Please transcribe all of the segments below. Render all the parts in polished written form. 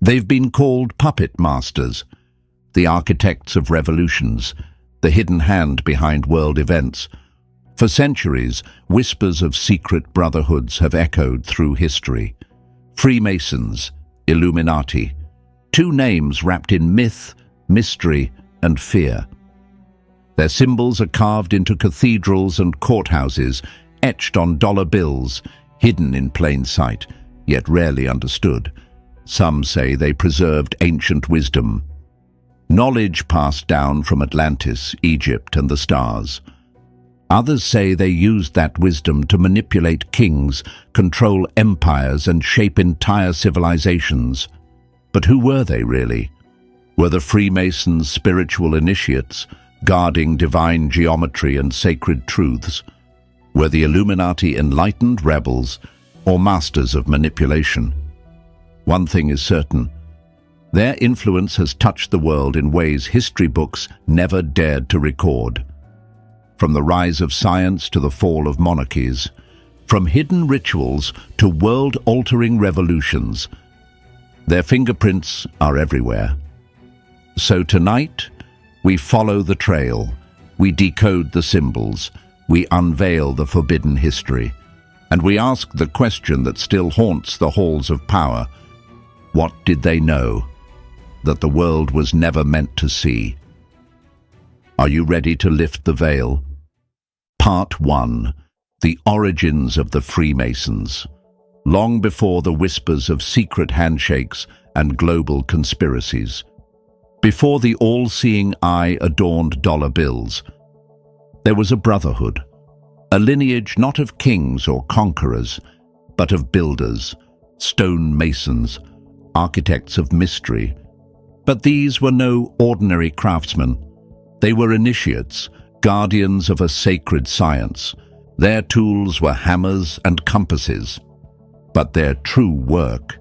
They've been called puppet masters, the architects of revolutions, the hidden hand behind world events. For centuries, whispers of secret brotherhoods have echoed through history. Freemasons, Illuminati, two names wrapped in myth, mystery, and fear. Their symbols are carved into cathedrals and courthouses, etched on dollar bills, hidden in plain sight, yet rarely understood. Some say they preserved ancient wisdom, knowledge passed down from Atlantis, Egypt, and the stars. Others say they used that wisdom to manipulate kings, control empires, and shape entire civilizations. But who were they really? Were the Freemasons spiritual initiates, guarding divine geometry and sacred truths? Were the Illuminati enlightened rebels or masters of manipulation? One thing is certain: their influence has touched the world in ways history books never dared to record. From the rise of science to the fall of monarchies, from hidden rituals to world-altering revolutions, their fingerprints are everywhere. So tonight, we follow the trail, we decode the symbols, we unveil the forbidden history, and we ask the question that still haunts the halls of power: what did they know that the world was never meant to see? Are you ready to lift the veil? Part 1. The origins of the Freemasons. Long before the whispers of secret handshakes and global conspiracies, before the all-seeing eye adorned dollar bills, there was a brotherhood, a lineage not of kings or conquerors, but of builders, stone masons, architects of mystery. But these were no ordinary craftsmen. They were initiates, guardians of a sacred science. Their tools were hammers and compasses. But their true work,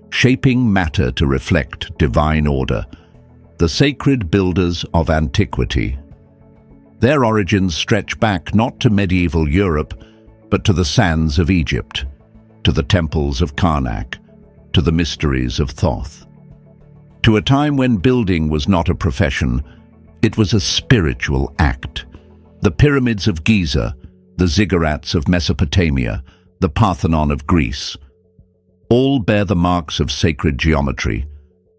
shaping matter to reflect divine order, the sacred builders of antiquity. Their origins stretch back not to medieval Europe, but to the sands of Egypt, to the temples of Karnak, to the mysteries of Thoth. To a time when building was not a profession, it was a spiritual act. The pyramids of Giza, the ziggurats of Mesopotamia, the Parthenon of Greece, all bear the marks of sacred geometry,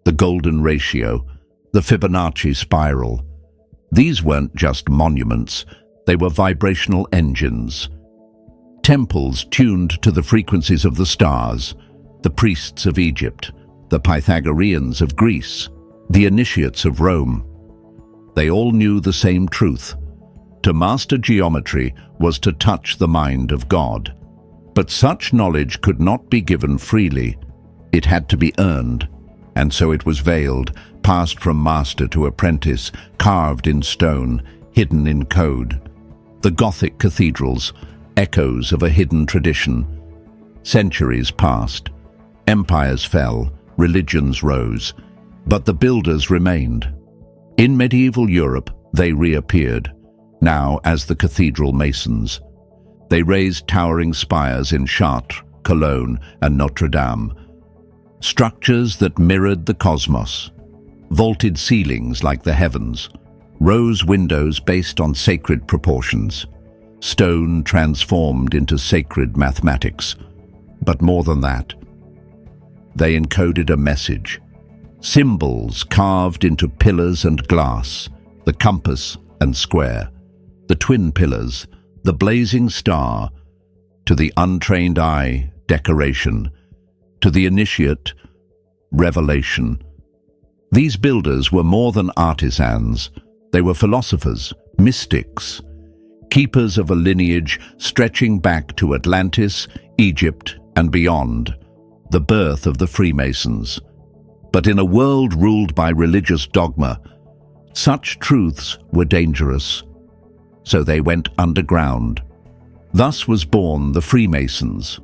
the golden ratio, the Fibonacci spiral. These weren't just monuments, they were vibrational engines. Temples tuned to the frequencies of the stars, the priests of Egypt, the Pythagoreans of Greece, the initiates of Rome. They all knew the same truth: to master geometry was to touch the mind of God. But such knowledge could not be given freely. It had to be earned, and so it was veiled, passed from master to apprentice, carved in stone, hidden in code. The Gothic cathedrals, echoes of a hidden tradition. Centuries passed. Empires fell, religions rose, but the builders remained. In medieval Europe, they reappeared, now as the cathedral masons. They raised towering spires in Chartres, Cologne, and Notre Dame, structures that mirrored the cosmos, vaulted ceilings like the heavens, rose windows based on sacred proportions, stone transformed into sacred mathematics. But more than that, they encoded a message. Symbols carved into pillars and glass, the compass and square, the twin pillars, the blazing star, to the untrained eye, decoration, to the initiate, revelation. These builders were more than artisans. They were philosophers, mystics, keepers of a lineage stretching back to Atlantis, Egypt, and beyond, the birth of the Freemasons. But in a world ruled by religious dogma, such truths were dangerous. So they went underground. Thus was born the Freemasons,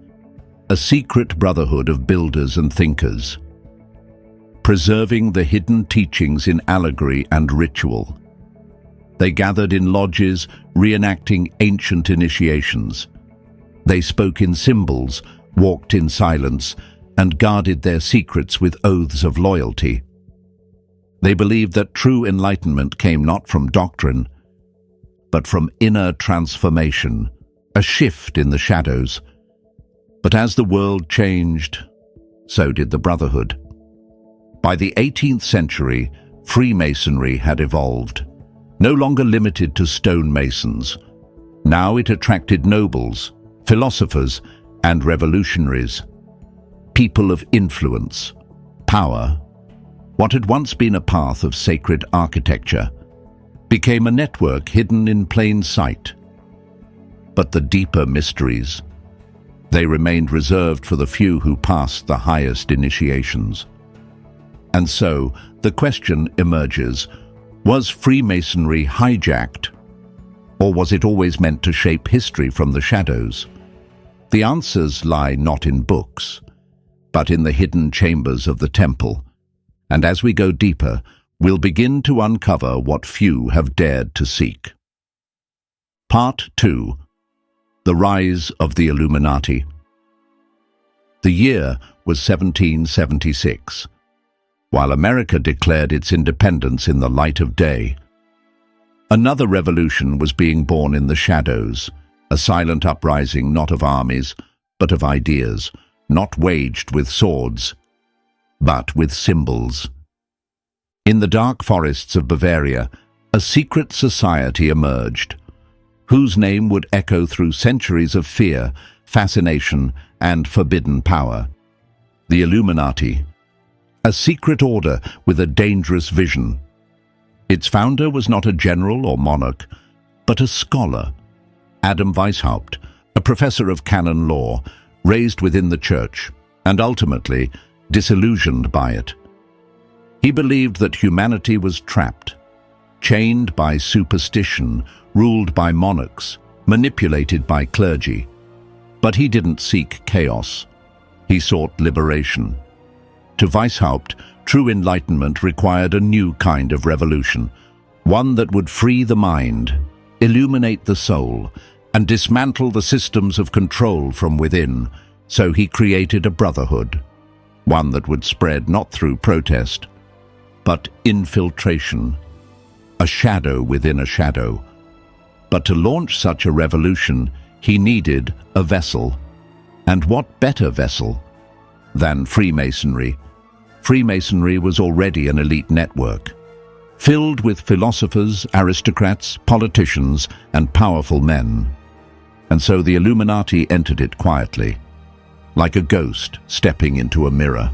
a secret brotherhood of builders and thinkers, preserving the hidden teachings in allegory and ritual. They gathered in lodges, reenacting ancient initiations. They spoke in symbols, walked in silence, and guarded their secrets with oaths of loyalty. They believed that true enlightenment came not from doctrine, but from inner transformation, a shift in the shadows. But as the world changed, so did the Brotherhood. By the 18th century, Freemasonry had evolved, no longer limited to stonemasons. Now it attracted nobles, philosophers, and revolutionaries, people of influence, power. What had once been a path of sacred architecture became a network hidden in plain sight. But the deeper mysteries, they remained reserved for the few who passed the highest initiations. And so, the question emerges, was Freemasonry hijacked, or was it always meant to shape history from the shadows? The answers lie not in books, but in the hidden chambers of the temple. And as we go deeper, we'll begin to uncover what few have dared to seek. Part 2. The Rise of the Illuminati. The year was 1776. While America declared its independence in the light of day, another revolution was being born in the shadows, a silent uprising not of armies, but of ideas, not waged with swords, but with symbols. In the dark forests of Bavaria, a secret society emerged, whose name would echo through centuries of fear, fascination, and forbidden power. The Illuminati, a secret order with a dangerous vision. Its founder was not a general or monarch, but a scholar, Adam Weishaupt, a professor of canon law, raised within the church, and ultimately disillusioned by it. He believed that humanity was trapped, chained by superstition, ruled by monarchs, manipulated by clergy. But he didn't seek chaos. He sought liberation. To Weishaupt, true enlightenment required a new kind of revolution, one that would free the mind, illuminate the soul, and dismantle the systems of control from within. So he created a brotherhood, one that would spread not through protest, but infiltration, a shadow within a shadow. But to launch such a revolution, he needed a vessel. And what better vessel than Freemasonry? Freemasonry was already an elite network, filled with philosophers, aristocrats, politicians, and powerful men. And so the Illuminati entered it quietly, like a ghost stepping into a mirror.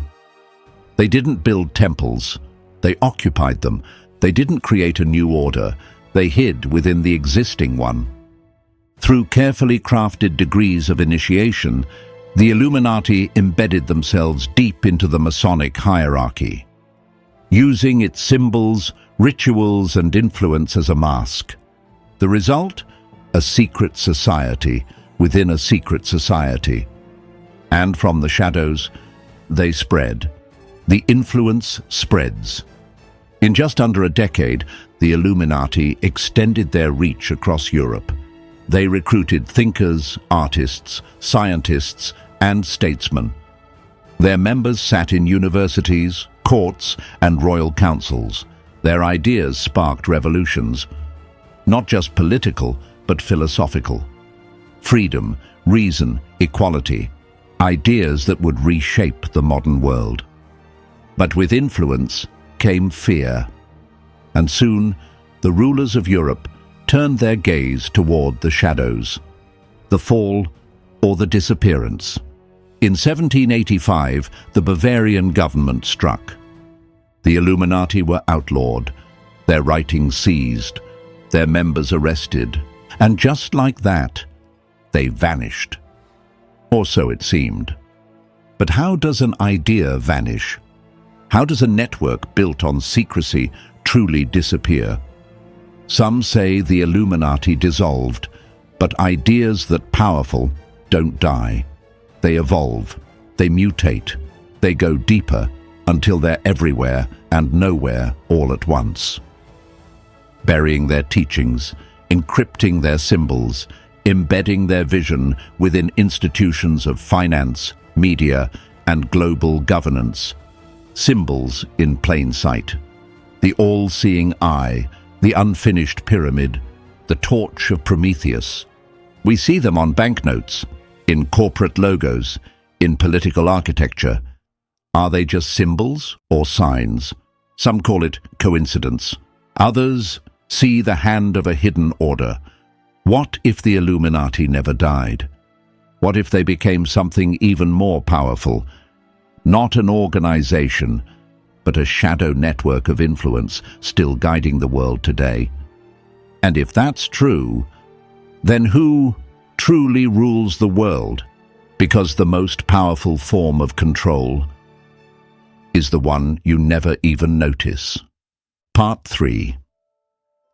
They didn't build temples, they occupied them. They didn't create a new order, they hid within the existing one. Through carefully crafted degrees of initiation, the Illuminati embedded themselves deep into the Masonic hierarchy, using its symbols, rituals, and influence as a mask. The result? A secret society within a secret society. And from the shadows, they spread. The influence spreads. In just under a decade, the Illuminati extended their reach across Europe. They recruited thinkers, artists, scientists, and statesmen. Their members sat in universities, courts, and royal councils. Their ideas sparked revolutions, not just political, but philosophical. Freedom, reason, equality, ideas that would reshape the modern world. But with influence came fear, and soon the rulers of Europe turned their gaze toward the shadows, the fall or the disappearance. In 1785, the Bavarian government struck. The Illuminati were outlawed, their writings seized, their members arrested, and just like that, they vanished. Or so it seemed. But how does an idea vanish? How does a network built on secrecy truly disappear? Some say the Illuminati dissolved, but ideas that powerful don't die. They evolve, they mutate, they go deeper until they're everywhere and nowhere all at once. Burying their teachings, encrypting their symbols, embedding their vision within institutions of finance, media, and global governance. Symbols in plain sight. The all-seeing eye, the unfinished pyramid, the torch of Prometheus. We see them on banknotes, in corporate logos, in political architecture. Are they just symbols or signs? Some call it coincidence. Others see the hand of a hidden order. What if the Illuminati never died? What if they became something even more powerful? Not an organization, but a shadow network of influence still guiding the world today. And if that's true, then who truly rules the world? Because the most powerful form of control is the one you never even notice. Part 3.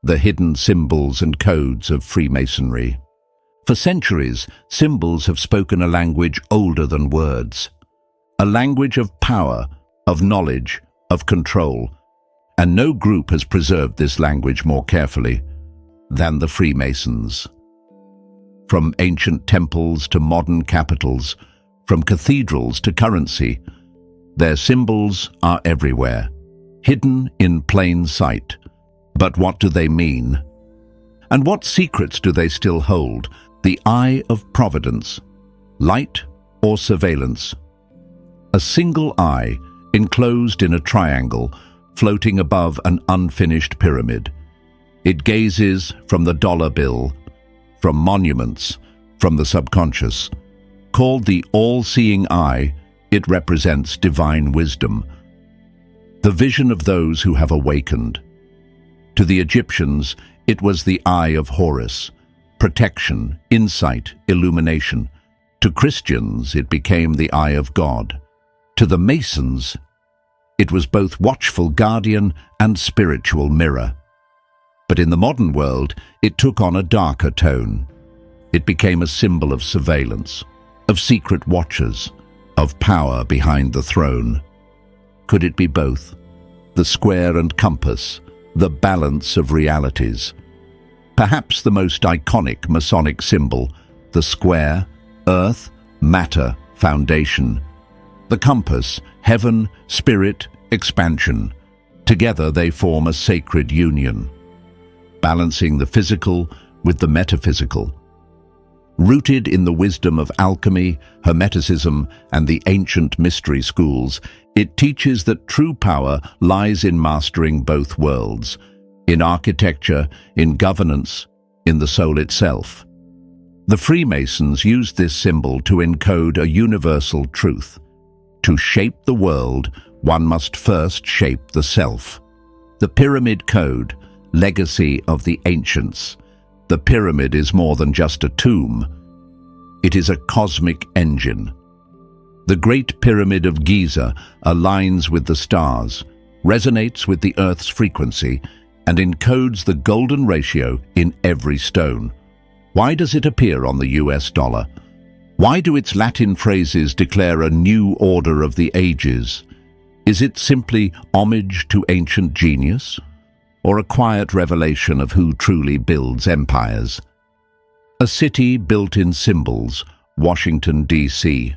The hidden symbols and codes of Freemasonry. For centuries, symbols have spoken a language older than words. A language of power, of knowledge, of control. And no group has preserved this language more carefully than the Freemasons. From ancient temples to modern capitals, from cathedrals to currency, their symbols are everywhere, hidden in plain sight. But what do they mean? And what secrets do they still hold? The eye of providence, light or surveillance? A single eye, enclosed in a triangle, floating above an unfinished pyramid. It gazes from the dollar bill, from monuments, from the subconscious. Called the all-seeing eye, it represents divine wisdom, the vision of those who have awakened. To the Egyptians, it was the eye of Horus, protection, insight, illumination. To Christians, it became the eye of God. To the Masons, it was both watchful guardian and spiritual mirror. But in the modern world, it took on a darker tone. It became a symbol of surveillance, of secret watchers, of power behind the throne. Could it be both? The square and compass, the balance of realities. Perhaps the most iconic Masonic symbol, the square, earth, matter, foundation. The compass, heaven, spirit, expansion. Together they form a sacred union, balancing the physical with the metaphysical. Rooted in the wisdom of alchemy, Hermeticism, and the ancient mystery schools, it teaches that true power lies in mastering both worlds, in architecture, in governance, in the soul itself. The Freemasons used this symbol to encode a universal truth. To shape the world, one must first shape the self. The Pyramid Code, legacy of the ancients. The pyramid is more than just a tomb. It is a cosmic engine. The Great Pyramid of Giza aligns with the stars, resonates with the Earth's frequency, and encodes the golden ratio in every stone. Why does it appear on the US dollar? Why do its Latin phrases declare a new order of the ages? Is it simply homage to ancient genius, or a quiet revelation of who truly builds empires? A city built in symbols, Washington, D.C.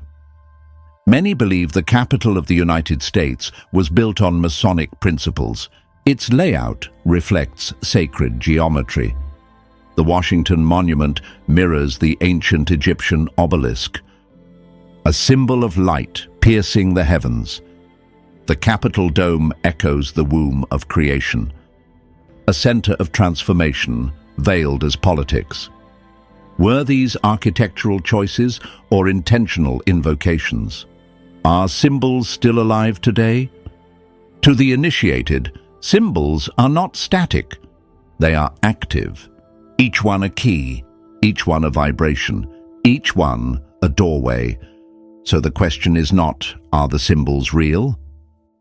Many believe the capital of the United States was built on Masonic principles. Its layout reflects sacred geometry. The Washington Monument mirrors the ancient Egyptian obelisk, a symbol of light piercing the heavens. The Capitol dome echoes the womb of creation, a center of transformation veiled as politics. Were these architectural choices or intentional invocations? Are symbols still alive today? To the initiated, symbols are not static. They are active. Each one a key, each one a vibration, each one a doorway. So the question is not, are the symbols real?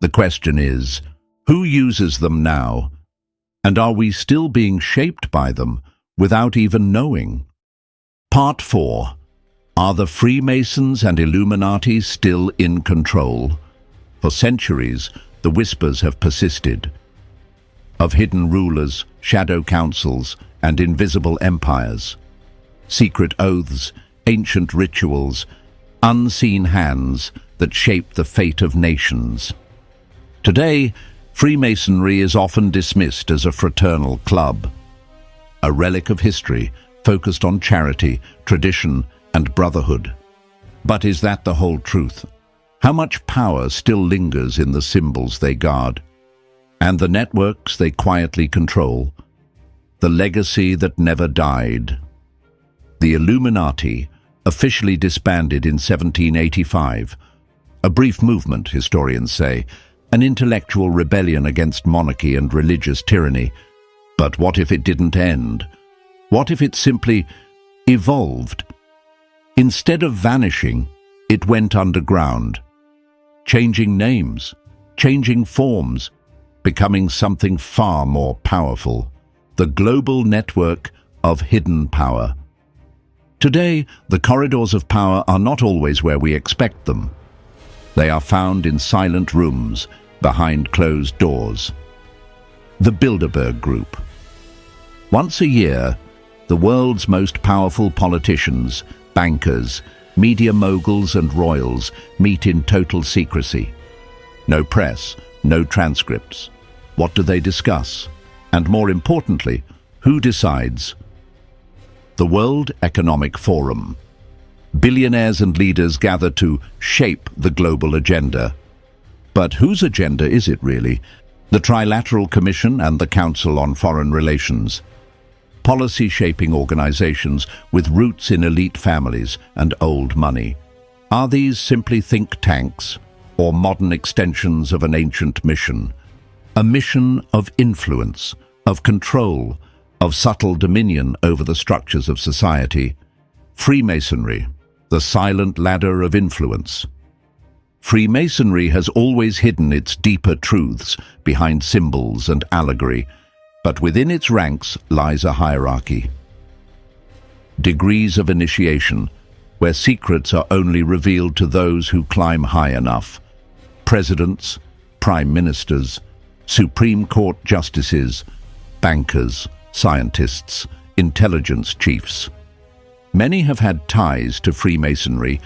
The question is, who uses them now? And are we still being shaped by them without even knowing? Part 4. Are the Freemasons and Illuminati still in control? For centuries, the whispers have persisted. Of hidden rulers, shadow councils, and invisible empires. Secret oaths, ancient rituals, unseen hands that shaped the fate of nations. Today, Freemasonry is often dismissed as a fraternal club, a relic of history focused on charity, tradition, and brotherhood. But is that the whole truth? How much power still lingers in the symbols they guard, and the networks they quietly control? The legacy that never died. The Illuminati, officially disbanded in 1785, a brief movement, historians say, an intellectual rebellion against monarchy and religious tyranny. But what if it didn't end? What if it simply evolved? Instead of vanishing, it went underground, changing names, changing forms, becoming something far more powerful. The global network of hidden power. Today, the corridors of power are not always where we expect them. They are found in silent rooms, behind closed doors. The Bilderberg Group. Once a year, the world's most powerful politicians, bankers, media moguls and royals meet in total secrecy. No press, no transcripts. What do they discuss? And more importantly, who decides? The World Economic Forum. Billionaires and leaders gather to shape the global agenda. But whose agenda is it really? The Trilateral Commission and the Council on Foreign Relations. Policy-shaping organizations with roots in elite families and old money. Are these simply think tanks or modern extensions of an ancient mission? A mission of influence, of control, of subtle dominion over the structures of society. Freemasonry, the silent ladder of influence. Freemasonry has always hidden its deeper truths behind symbols and allegory, but within its ranks lies a hierarchy. Degrees of initiation, where secrets are only revealed to those who climb high enough. Presidents, prime ministers, Supreme Court justices, bankers, scientists, intelligence chiefs. Many have had ties to Freemasonry.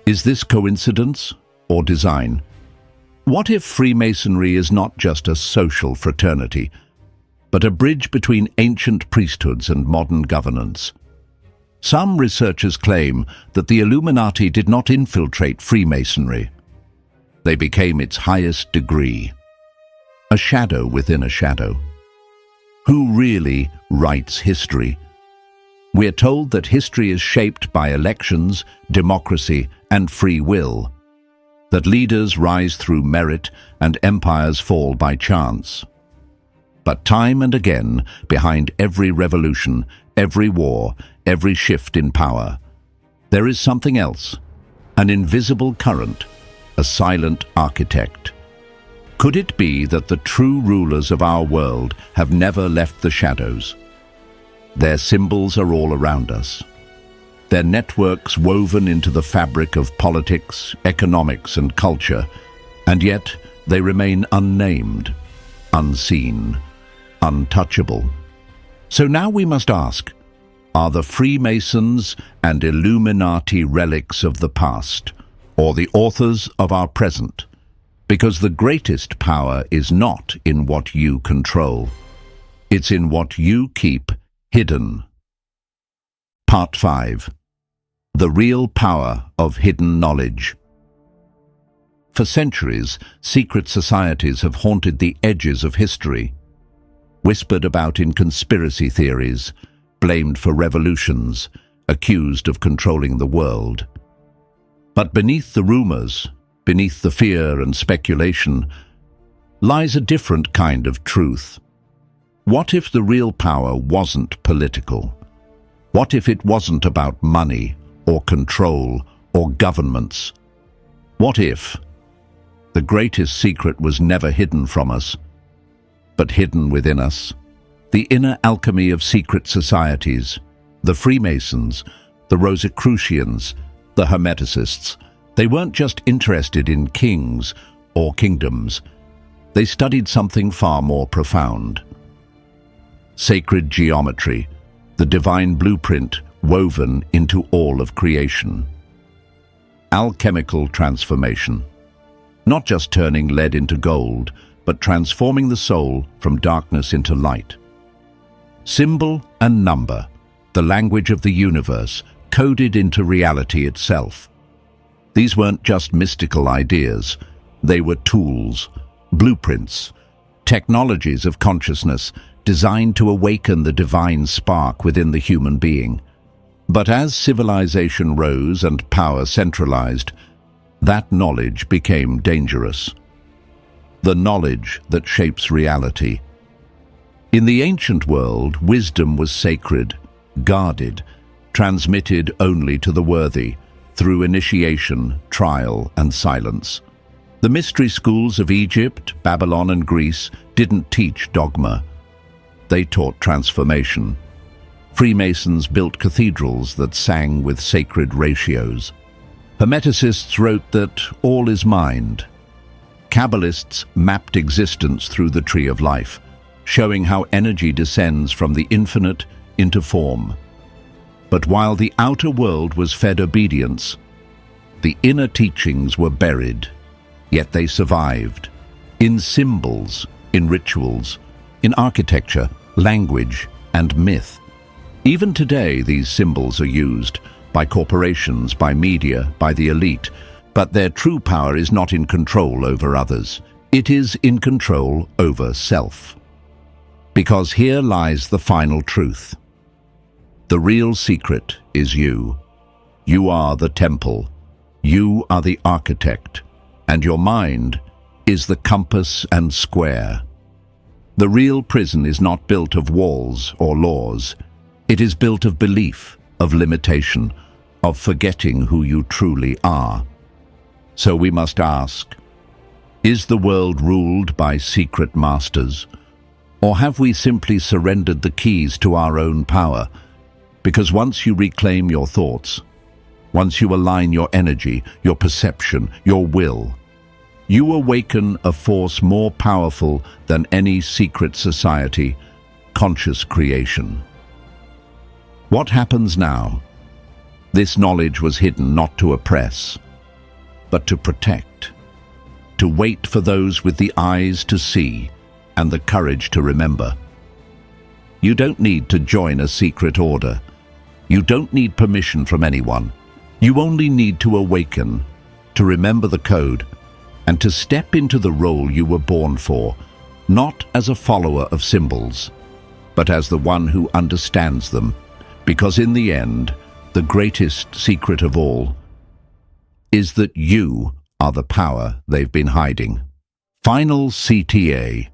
Is this coincidence or design? What if Freemasonry is not just a social fraternity, but a bridge between ancient priesthoods and modern governance? Some researchers claim that the Illuminati did not infiltrate Freemasonry. They became its highest degree. A shadow within a shadow. Who really writes history? We are told that history is shaped by elections, democracy, and free will, that leaders rise through merit and empires fall by chance. But time and again, behind every revolution, every war, every shift in power, there is something else, an invisible current, a silent architect. Could it be that the true rulers of our world have never left the shadows? Their symbols are all around us. Their networks woven into the fabric of politics, economics, and culture, and yet they remain unnamed, unseen, untouchable. So now we must ask, are the Freemasons and Illuminati relics of the past, or the authors of our present? Because the greatest power is not in what you control. It's in what you keep hidden. Part 5. The real power of hidden knowledge. For centuries, secret societies have haunted the edges of history, whispered about in conspiracy theories, blamed for revolutions, accused of controlling the world. But beneath the rumors, beneath the fear and speculation, lies a different kind of truth. What if the real power wasn't political? What if it wasn't about money or control or governments? What if the greatest secret was never hidden from us, but hidden within us? The inner alchemy of secret societies, the Freemasons, the Rosicrucians, the Hermeticists, they weren't just interested in kings or kingdoms. They studied something far more profound. Sacred geometry, the divine blueprint woven into all of creation. Alchemical transformation. Not just turning lead into gold, but transforming the soul from darkness into light. Symbol and number, the language of the universe, coded into reality itself. These weren't just mystical ideas. They were tools, blueprints, technologies of consciousness designed to awaken the divine spark within the human being. But as civilization rose and power centralized, that knowledge became dangerous. The knowledge that shapes reality. In the ancient world, wisdom was sacred, guarded, transmitted only to the worthy, through initiation, trial, and silence. The mystery schools of Egypt, Babylon, and Greece didn't teach dogma. They taught transformation. Freemasons built cathedrals that sang with sacred ratios. Hermeticists wrote that all is mind. Kabbalists mapped existence through the tree of life, showing how energy descends from the infinite into form. But while the outer world was fed obedience, the inner teachings were buried, yet they survived. In symbols, in rituals, in architecture, language, and myth. Even today, these symbols are used by corporations, by media, by the elite, but their true power is not in control over others. It is in control over self. Because here lies the final truth. The real secret is you. You are the temple. You are the architect. And your mind is the compass and square. The real prison is not built of walls or laws. It is built of belief, of limitation, of forgetting who you truly are. So we must ask, is the world ruled by secret masters? Or have we simply surrendered the keys to our own power? Because once you reclaim your thoughts, once you align your energy, your perception, your will, you awaken a force more powerful than any secret society, conscious creation. What happens now? This knowledge was hidden not to oppress, but to protect, to wait for those with the eyes to see and the courage to remember. You don't need to join a secret order. You don't need permission from anyone. You only need to awaken, to remember the code, and to step into the role you were born for, not as a follower of symbols, but as the one who understands them. Because in the end, the greatest secret of all is that you are the power they've been hiding. Final CTA,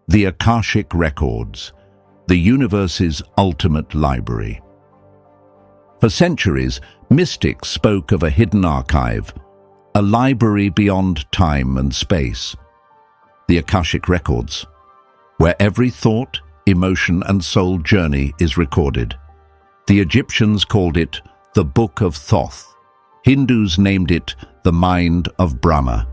the Akashic Records, the universe's ultimate library. For centuries, mystics spoke of a hidden archive, a library beyond time and space. The Akashic Records, where every thought, emotion, and soul journey is recorded. The Egyptians called it the Book of Thoth. Hindus named it the Mind of Brahma.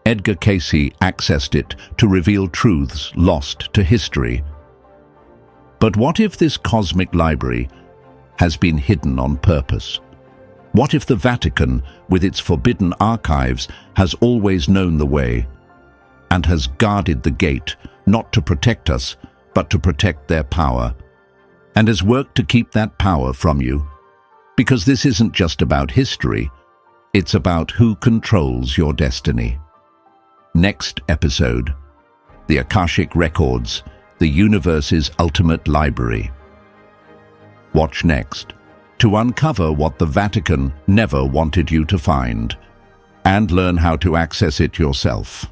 Edgar Cayce accessed it to reveal truths lost to history. But what if this cosmic library has been hidden on purpose? What if the Vatican, with its forbidden archives, has always known the way and has guarded the gate, not to protect us, but to protect their power, and has worked to keep that power from you? Because this isn't just about history, it's about who controls your destiny. Next episode, the Akashic Records, the universe's ultimate library. Watch next to uncover what the Vatican never wanted you to find and learn how to access it yourself.